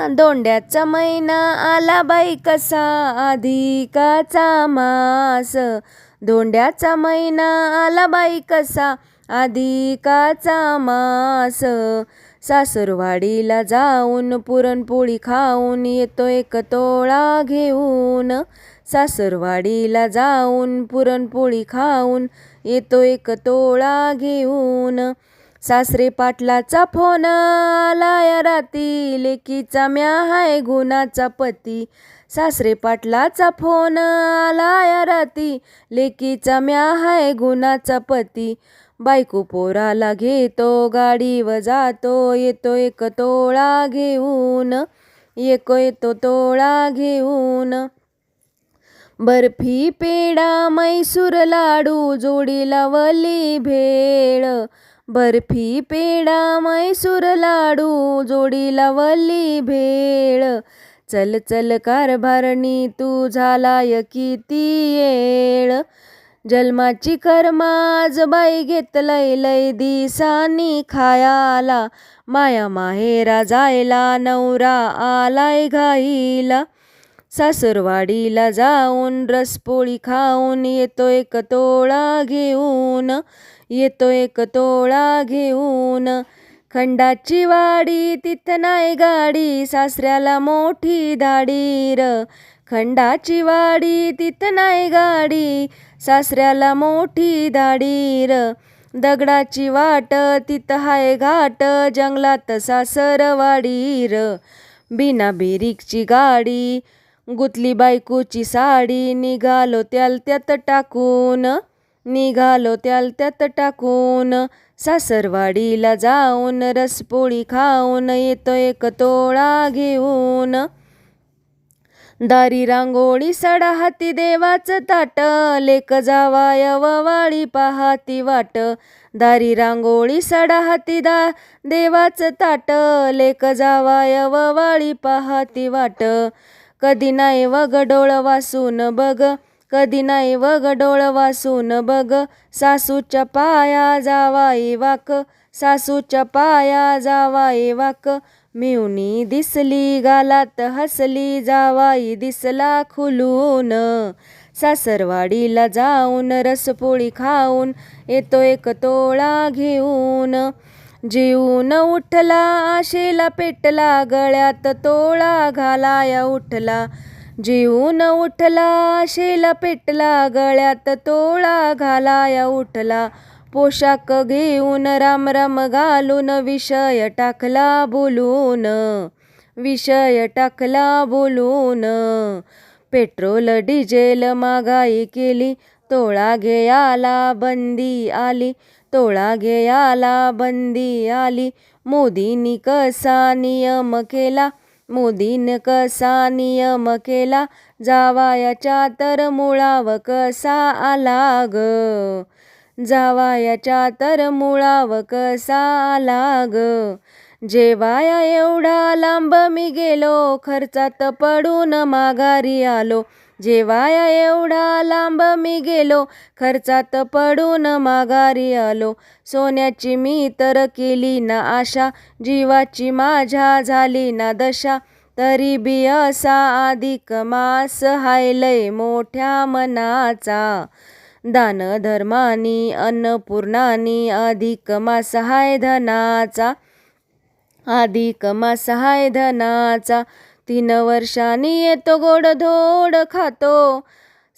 धोंड्याचा महिना आला बाई कसा, अधिकाचा मास. धोंड्याचा महिना आला बाई कसा, अधिकाचा मास. सासरवाडीला जाऊन पुरणपोळी खाऊन येतो एक तोळा घेऊन. सासरवाडीला जाऊन पुरणपोळी खाऊन येतो एक तोळा घेऊन. सासरे पाटलाचा फोन आलाय राती, लेकीचा म्या हाय गुणाचा पती. सासरे पाटलाचा फोन आलाय राती, लेकीचा म्या हाय गुणाचा पती. बायको पोराला घेतो गाडीवर जातो, येतो एक तोळा घेऊन. येतो तोळा घेऊन. बर्फी पेढा मैसूर लाडू जोडीला वली भेळ. बर्फी पेढा मैसूर लाडू जोडीला वली भेळ. चल चल कारभारणी तू झालाय किती येळ. जन्माची कर्माज बाई घेतलंय लय दिसानी खायाला. माया माहेरा जायला नवरा आलाय घाईला. सासरवाडीला जाऊन रसपोळी खाऊन येतो एक तोळा घेऊन. येतो एक तोळा घेऊन. खंडाची वाडी तिथं नाही गाडी, सासऱ्याला मोठी दाढी र. खंडाची वाडी तिथं नाही गाडी, सासऱ्याला मोठी दाढी र. दगडाची वाट तिथं हाय घाट, जंगलात सासरवाडी र. बिना बिरीकची गाडी गुतली बायकोची साडी, निघालो त्याल त्यात टाकून. निघालो त्याल त्यात टाकून. सासरवाडीला जाऊन रसपोळी खाऊन येतो एक तोळा घेऊन. दारी रांगोळी सडा हाती देवाचं ताट, लेक जावाय ववाळी पाहाती वाट. दारी रांगोळी सडा हाती देवाचं ताट, लेक जावाय ववाळी पाहाती वाट. कधी नाही वग डोळ वासून बघ, कधी नाही वग डोळ वासून बघ. सासूच्या पाया जावाई वाक, सासूच्या पाया जावाई वाक. मिवणी दिसली गालात हसली, जावाई दिसला खुलून. सासरवाडीला जाऊन रसपोळी खाऊन येतो एक तोळा घेऊन. जीवन उठला आशेला पेटला, गळ्यात तोळा घालाया उठला. जीवन उठला आशेला पेटला, गळ्यात तोळा घालाया उठला. पोशाख घेऊन राम राम घालून, विषय टाकला बोलून. विषय टाकला बोलून. पेट्रोल डिझेल महागाई केली, तोळा घ्यायला बंदी आली. तोळा घ्यायला बंदी आली. मोदींनी कसा नियम केला, मोदीनं कसा नियम केला. जावायाच्या तर मुळाव कसा आला ग, जावायाच्या तर मुळाव कसा आला ग. जेवाया एवढा लांब मी गेलो, खर्चात पडून माघारी आलो. जेवाया एवढा लांब मी गेलो, खर्चात पडून माघारी आलो. सोन्याची मी तर केली ना आशा, जीवाची माझ्या झाली ना दशा. तरी बी असा अधिक मास हाय लय मोठ्या मनाचा. दान धर्मानी अन्नपूर्णानी अधिक मास हाय धनाचा. अधिक मास हाय धनाचा. 3 वर्षांनी येतो गोडधोड खातो,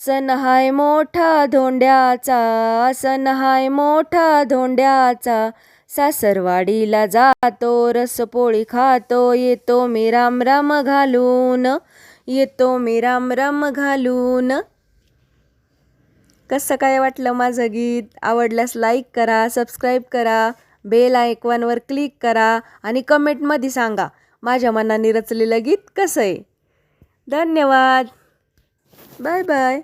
सण हाय मोठा धोंड्याचा. सण हाय मोठा धोंड्याचा. सासरवाडीला जातो रसपोळी खातो, येतो मी राम राम घालून. येतो मी राम राम घालून. कसं काय वाटलं माझं गीत? आवडल्यास लाईक करा, सबस्क्राईब करा, बेल आयकॉनवर क्लिक करा आणि कमेंटमध्ये सांगा माझ्या मनाने रचलेलं गीत कसं आहे. धन्यवाद. Bye bye.